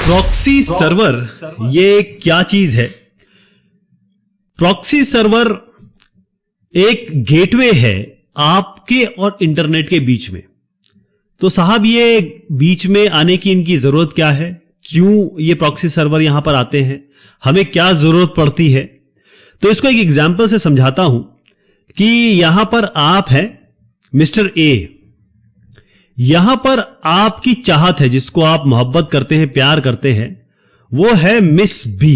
Proxy server ये क्या चीज है? प्रॉक्सी सर्वर एक गेटवे है आपके और इंटरनेट के बीच में। तो साहब ये बीच में आने की इनकी जरूरत क्या है? क्यों ये प्रॉक्सी सर्वर यहां पर आते हैं? हमें क्या जरूरत पड़ती है? तो इसको एक एग्जांपल से समझाता हूं कि यहां पर आप हैं मिस्टर ए, यहां पर आपकी चाहत है, जिसको आप मोहब्बत करते हैं, प्यार करते हैं, वो है मिस बी।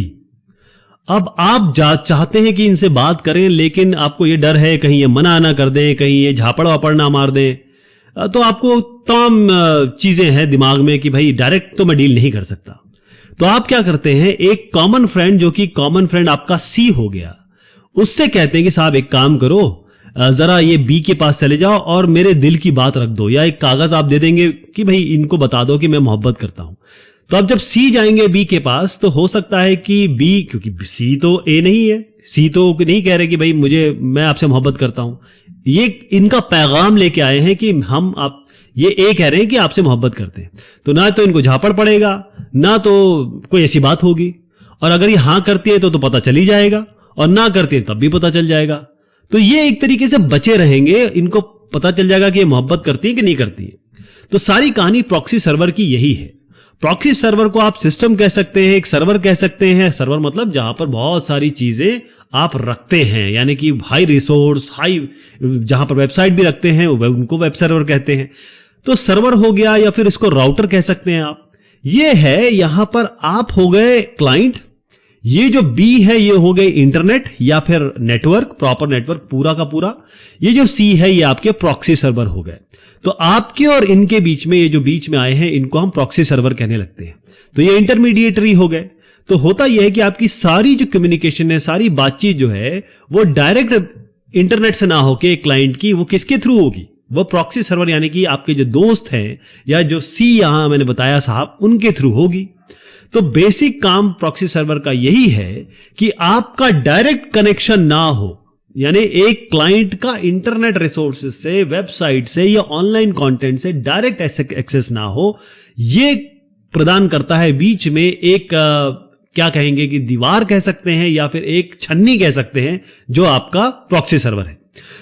अब आप चाहते हैं कि इनसे बात करें, लेकिन आपको ये डर है कहीं ये मना ना कर दें, कहीं ये झापड़ वापड़ ना मार दें। तो आपको तमाम चीजें हैं दिमाग में कि भाई डायरेक्ट तो मैं डील नहीं कर सकता। तो आप क्या करते हैं, एक कॉमन फ्रेंड, जो कि कॉमन फ्रेंड आपका सी हो गया, उससे कहते हैं कि साहब एक काम करो, जरा ये बी के पास चले जाओ और मेरे दिल की बात रख दो, या एक कागज आप दे देंगे कि भाई इनको बता दो कि मैं मोहब्बत करता हूं। तो अब जब सी जाएंगे बी के पास, तो हो सकता है कि बी, क्योंकि सी तो ए नहीं है, सी तो नहीं कह रहे कि भाई मैं आपसे मोहब्बत करता हूं, ये इनका पैगाम लेके आए हैं कि ये ए कह रहे हैं कि आपसे मोहब्बत करते हैं। तो ना तो इनको झापड़ पड़ेगा, ना तो कोई ऐसी बात होगी, और अगर ये हां करती है तो पता चल ही जाएगा, और ना करती है तब भी पता चल जाएगा। तो ये एक तरीके से बचे रहेंगे, इनको पता चल जाएगा कि ये मोहब्बत करती है कि नहीं करती है। तो सारी कहानी प्रॉक्सी सर्वर की यही है। प्रॉक्सी सर्वर को आप सिस्टम कह सकते हैं, एक सर्वर कह सकते हैं। सर्वर मतलब जहां पर बहुत सारी चीजें आप रखते हैं, यानी कि हाई रिसोर्स, जहां पर वेबसाइट भी रखते हैं उनको वेब सर्वर कहते हैं। तो सर्वर हो गया, या फिर इसको राउटर कह सकते हैं आप। ये है, यहां पर आप हो गए क्लाइंट, ये जो बी है ये हो गए इंटरनेट या फिर नेटवर्क, प्रॉपर नेटवर्क पूरा का पूरा। ये जो सी है ये आपके प्रॉक्सी सर्वर हो गए। तो आपके और इनके बीच में, ये जो बीच में आए हैं, इनको हम प्रॉक्सी सर्वर कहने लगते हैं। तो ये इंटरमीडिएटरी हो गए। तो होता यह है कि आपकी सारी जो कम्युनिकेशन है, सारी बातचीत जो है, वो डायरेक्ट इंटरनेट से ना होके क्लाइंट की, वो किसके थ्रू होगी? वो प्रॉक्सी सर्वर, यानी कि आपके जो दोस्त हैं या जो सी यहां मैंने बताया साहब, उनके थ्रू होगी। तो बेसिक काम प्रॉक्सी सर्वर का यही है कि आपका डायरेक्ट कनेक्शन ना हो, यानी एक क्लाइंट का इंटरनेट रिसोर्सेज से, वेबसाइट से या ऑनलाइन कंटेंट से डायरेक्ट एक्सेस ना हो। ये प्रदान करता है बीच में एक क्या कहेंगे कि दीवार कह सकते हैं, या फिर एक छन्नी कह सकते हैं, जो आपका प्रॉक्सी सर्वर है।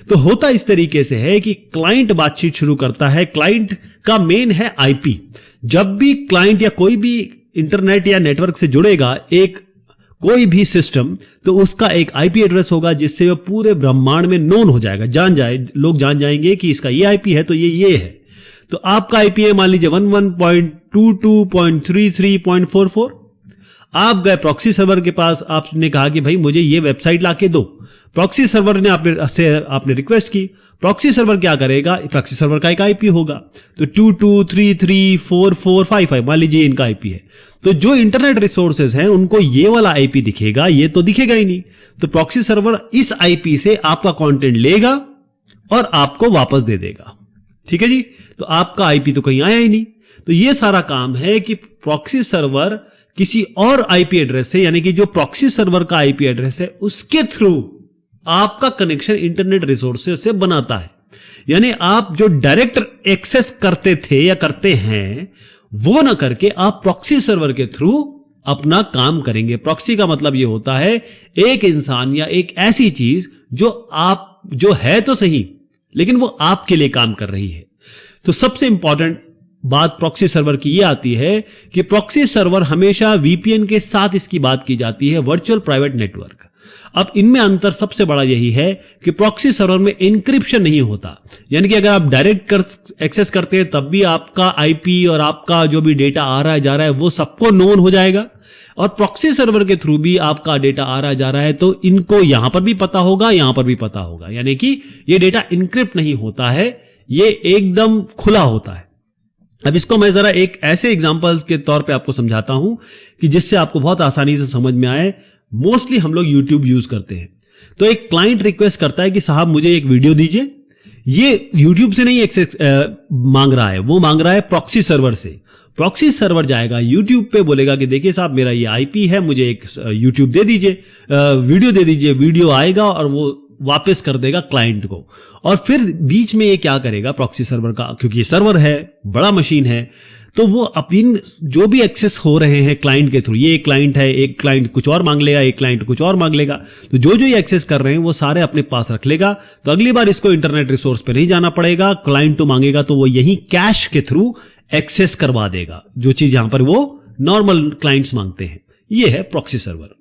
तो होता इस तरीके से है कि क्लाइंट बातचीत शुरू करता है। क्लाइंट का मेन है आईपी। जब भी क्लाइंट या कोई भी इंटरनेट या नेटवर्क से जुड़ेगा कोई भी सिस्टम, तो उसका एक आईपी एड्रेस होगा, जिससे वह पूरे ब्रह्मांड में नोन हो जाएगा, लोग जान जाएंगे कि इसका ये आईपी है, तो ये है। तो आपका आईपी है मान लीजिए 11.22.33.44। आप गए प्रॉक्सी सर्वर के पास, आपने कहा कि भाई मुझे ये वेबसाइट लाके दो। प्रॉक्सी सर्वर ने आपने रिक्वेस्ट की। प्रॉक्सी सर्वर क्या करेगा? प्रॉक्सी सर्वर का एक आईपी होगा, तो 22334455 मान लीजिए इनका आईपी है। तो जो इंटरनेट रिसोर्सेज हैं उनको ये वाला आईपी दिखेगा, ये तो दिखेगा ही नहीं। तो प्रॉक्सी सर्वर इस आईपी से आपका कंटेंट लेगा और आपको वापस दे देगा। ठीक है जी। तो आपका आईपी तो कहीं आया ही नहीं। तो ये सारा काम है कि प्रॉक्सी सर्वर किसी और आईपी एड्रेस से, यानी कि जो प्रॉक्सी सर्वर का आईपी एड्रेस है, उसके थ्रू आपका कनेक्शन इंटरनेट रिसोर्सेज से बनाता है। यानी आप जो डायरेक्ट एक्सेस करते थे या करते हैं, वो ना करके आप प्रॉक्सी सर्वर के थ्रू अपना काम करेंगे। प्रॉक्सी का मतलब ये होता है एक इंसान या एक ऐसी चीज जो है तो सही, लेकिन वो आपके लिए काम कर रही है। तो सबसे इंपॉर्टेंट बात प्रॉक्सी सर्वर की ये आती है कि प्रॉक्सी सर्वर हमेशा वीपीएन के साथ इसकी बात की जाती है, वर्चुअल प्राइवेट नेटवर्क। अब इनमें अंतर सबसे बड़ा यही है कि प्रॉक्सी सर्वर में इंक्रिप्शन नहीं होता, यानी कि अगर आप डायरेक्ट एक्सेस करते हैं तब भी आपका आईपी और आपका जो भी डेटा आ रहा है जा रहा है वो सबको नोन हो जाएगा, और प्रॉक्सी सर्वर के थ्रू भी आपका डेटा आ रहा है जा रहा है, तो इनको यहां पर भी पता होगा, यहां पर भी पता होगा। यानी कि ये डेटा इंक्रिप्ट नहीं होता है, ये एकदम खुला होता है। अब इसको मैं जरा एक ऐसे एग्जांपल्स के तौर पे आपको समझाता हूं कि जिससे आपको बहुत आसानी से समझ में आए। मोस्टली हम लोग YouTube यूज करते हैं। तो एक क्लाइंट रिक्वेस्ट करता है कि साहब मुझे एक वीडियो दीजिए। ये YouTube से नहीं एक्सेस मांग रहा है, वो मांग रहा है प्रॉक्सी सर्वर से। प्रॉक्सी सर्वर जाएगा YouTube पे, बोलेगा कि देखिए साहब मेरा ये आईपी है, मुझे एक YouTube दे दीजिए, वीडियो दे दीजिए। वीडियो आएगा और वो वापस कर देगा क्लाइंट को। और फिर बीच में ये क्या करेगा प्रॉक्सी सर्वर का, क्योंकि ये सर्वर है, बड़ा मशीन है, तो वो अपनी जो भी एक्सेस हो रहे हैं क्लाइंट के थ्रू, ये एक क्लाइंट है, एक क्लाइंट कुछ और मांग लेगा, एक क्लाइंट कुछ और मांग लेगा, तो जो जो ये एक्सेस कर रहे हैं वो सारे अपने पास रख लेगा। तो अगली बार इसको इंटरनेट रिसोर्स पे नहीं जाना पड़ेगा, क्लाइंट तो मांगेगा तो वो यही कैश के थ्रू एक्सेस करवा देगा, जो चीज यहां पर वो नॉर्मल क्लाइंट्स मांगते हैं। ये है प्रॉक्सी सर्वर।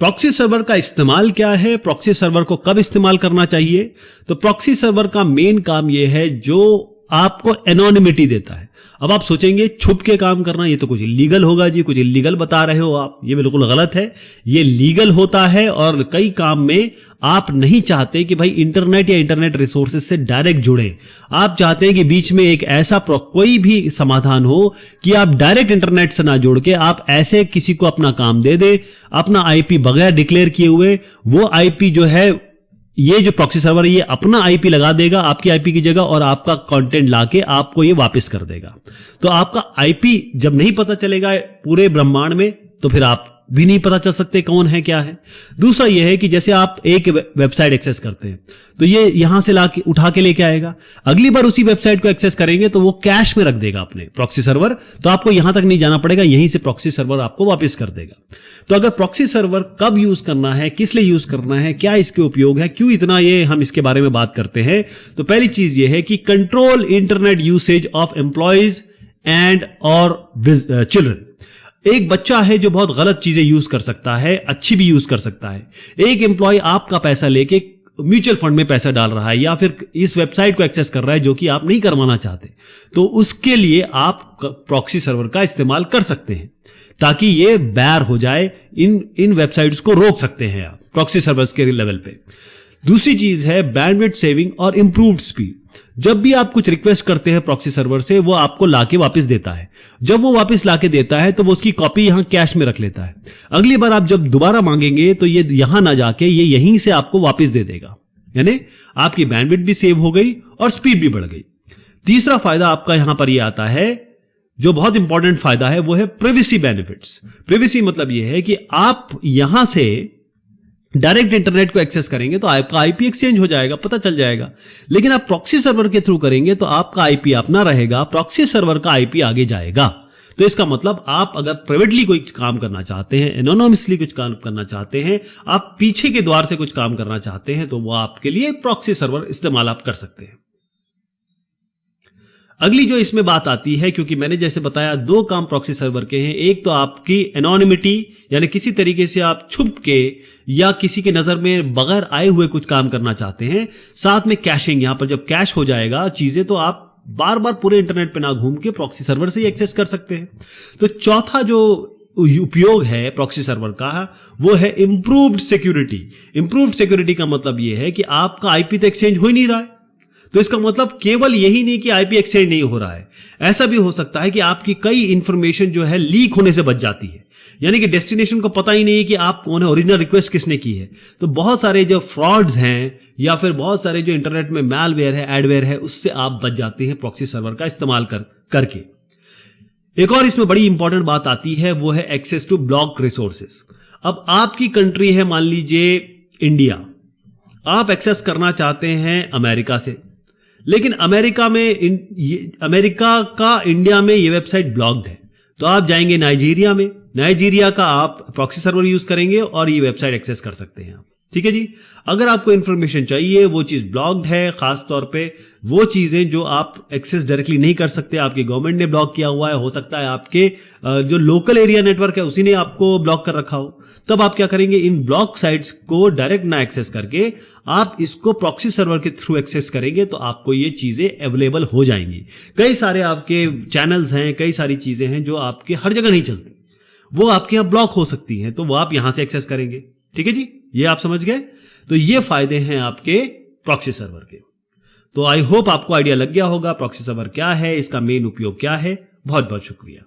प्रॉक्सी सर्वर का इस्तेमाल क्या है, प्रॉक्सी सर्वर को कब इस्तेमाल करना चाहिए? तो प्रॉक्सी सर्वर का मेन काम यह है जो आपको एनोनिमिटी देता है। अब आप सोचेंगे छुप के काम करना, ये तो कुछ इलीगल होगा जी, कुछ इलीगल बता रहे हो आप, ये बिल्कुल गलत है। ये लीगल होता है और कई काम में आप नहीं चाहते कि भाई इंटरनेट या इंटरनेट रिसोर्सेज से डायरेक्ट जुड़े। आप चाहते हैं कि बीच में एक ऐसा कोई भी समाधान हो कि आप डायरेक्ट इंटरनेट से ना जोड़ के आप ऐसे किसी को अपना काम दे दे, अपना आईपी बगैर डिक्लेयर किए हुए, वो आईपी जो है, ये जो प्रॉक्सी सर्वर है ये अपना आईपी लगा देगा आपकी आईपी की जगह और आपका कंटेंट लाके आपको ये वापस कर देगा। तो आपका आईपी जब नहीं पता चलेगा पूरे ब्रह्मांड में, तो फिर आप भी नहीं पता चल सकते कौन है क्या है। दूसरा यह है कि जैसे आप एक वेबसाइट एक्सेस करते हैं तो ये यहां से लाके उठा के लेके आएगा, अगली बार उसी वेबसाइट को एक्सेस करेंगे तो वो कैश में रख देगा अपने प्रॉक्सी सर्वर, तो आपको यहां तक नहीं जाना पड़ेगा, यहीं से प्रॉक्सी सर्वर आपको वापस कर देगा। तो अगर प्रॉक्सी सर्वर कब यूज करना है, किस लिए यूज करना है, क्या इसके उपयोग है, क्यों इतना ये हम इसके बारे में बात करते हैं, तो पहली चीज ये है कि control internet usage of employees and और चिल्ड्रन। एक बच्चा है जो बहुत गलत चीजें यूज कर सकता है, अच्छी भी यूज कर सकता है। एक एम्प्लॉय आपका पैसा लेके म्यूचुअल फंड में पैसा डाल रहा है या फिर इस वेबसाइट को एक्सेस कर रहा है जो कि आप नहीं करवाना चाहते, तो उसके लिए आप प्रॉक्सी सर्वर का इस्तेमाल कर सकते हैं ताकि ये बैर हो जाए, इन वेबसाइट्स को रोक सकते हैं आप प्रॉक्सी सर्वर्स के लेवल पे। दूसरी चीज है बैंडविड्थ सेविंग और इंप्रूव्ड स्पीड। जब भी आप कुछ रिक्वेस्ट करते हैं प्रॉक्सी सर्वर से, वो आपको लाके वापस देता है। जब वो वापस लाके देता है तो वो उसकी कॉपी यहां कैश में रख लेता है। अगली बार आप जब दोबारा मांगेंगे तो ये यहां ना जाके ये यहीं से आपको वापस दे देगा, यानी आपकी बैंडविड्थ भी सेव हो गई और स्पीड भी बढ़ गई। तीसरा फायदा आपका यहां पर ये आता है, जो बहुत इंपॉर्टेंट फायदा है, वो है प्रिवेसी बेनिफिट्स। प्रिवेसी मतलब ये है कि आप यहां से डायरेक्ट इंटरनेट को एक्सेस करेंगे तो आपका आईपी एक्सचेंज हो जाएगा, पता चल जाएगा। लेकिन आप प्रॉक्सी सर्वर के थ्रू करेंगे तो आपका आईपी अपना रहेगा, प्रॉक्सी सर्वर का आईपी आगे जाएगा। तो इसका मतलब आप अगर प्राइवेटली कोई काम करना चाहते हैं, एनोनिमसली कुछ काम करना चाहते हैं, आप पीछे के द्वार से कुछ काम करना चाहते हैं, तो वो आपके लिए प्रॉक्सी सर्वर इस्तेमाल आप कर सकते हैं। अगली जो इसमें बात आती है, क्योंकि मैंने जैसे बताया दो काम प्रॉक्सी सर्वर के हैं, एक तो आपकी एनोनिमिटी यानी किसी तरीके से आप छुप के या किसी के नजर में बगैर आए हुए कुछ काम करना चाहते हैं, साथ में कैशिंग। यहां पर जब कैश हो जाएगा चीजें तो आप बार बार पूरे इंटरनेट पे ना घूम के प्रॉक्सी सर्वर से ही एक्सेस कर सकते हैं। तो चौथा जो उपयोग है प्रॉक्सी सर्वर का वो है इंप्रूव्ड सिक्योरिटी। इंप्रूव्ड सिक्योरिटी का मतलब ये है कि आपका आईपी तो एक्सचेंज हो ही नहीं रहा है, तो इसका मतलब केवल यही नहीं कि आईपी एक्सचेंज नहीं हो रहा है, ऐसा भी हो सकता है कि आपकी कई इंफॉर्मेशन जो है लीक होने से बच जाती है, यानी कि डेस्टिनेशन को पता ही नहीं है कि आप कौन है, ओरिजिनल रिक्वेस्ट किसने की है। तो बहुत सारे जो फ्रॉड्स हैं या फिर बहुत सारे जो इंटरनेट में मैलवेयर है, एडवेयर है, उससे आप बच जाते हैं प्रॉक्सी सर्वर का इस्तेमाल करके। एक और इसमें बड़ी इंपॉर्टेंट बात आती है, वो है एक्सेस टू ब्लॉक रिसोर्सेस। अब आपकी कंट्री है, मान लीजिए इंडिया, आप एक्सेस करना चाहते हैं अमेरिका से, लेकिन अमेरिका का इंडिया में ये वेबसाइट ब्लॉक्ड है, तो आप जाएंगे नाइजीरिया में, नाइजीरिया का आप प्रॉक्सी सर्वर यूज करेंगे और ये वेबसाइट एक्सेस कर सकते हैं आप। ठीक है जी। अगर आपको इंफॉर्मेशन चाहिए, वो चीज ब्लॉक्ड है, खास तौर पे वो चीजें जो आप एक्सेस डायरेक्टली नहीं कर सकते, आपकी गवर्नमेंट ने ब्लॉक किया हुआ है, हो सकता है आपके जो लोकल एरिया नेटवर्क है उसी ने आपको ब्लॉक कर रखा हो, तब आप क्या करेंगे, इन ब्लॉक साइट्स को डायरेक्ट ना एक्सेस करके आप इसको प्रॉक्सी सर्वर के थ्रू एक्सेस करेंगे तो आपको ये चीजें अवेलेबल हो जाएंगी। कई सारे आपके चैनल्स हैं, कई सारी चीजें हैं जो आपके हर जगह नहीं चलती, वो आपके यहां ब्लॉक हो सकती हैं, तो वो आप यहां से एक्सेस करेंगे। ठीक है जी, ये आप समझ गए। तो ये फायदे हैं आपके प्रॉक्सी सर्वर के। तो आई होप आपको आइडिया लग गया होगा प्रॉक्सी सर्वर क्या है, इसका मेन उपयोग क्या है। बहुत बहुत शुक्रिया।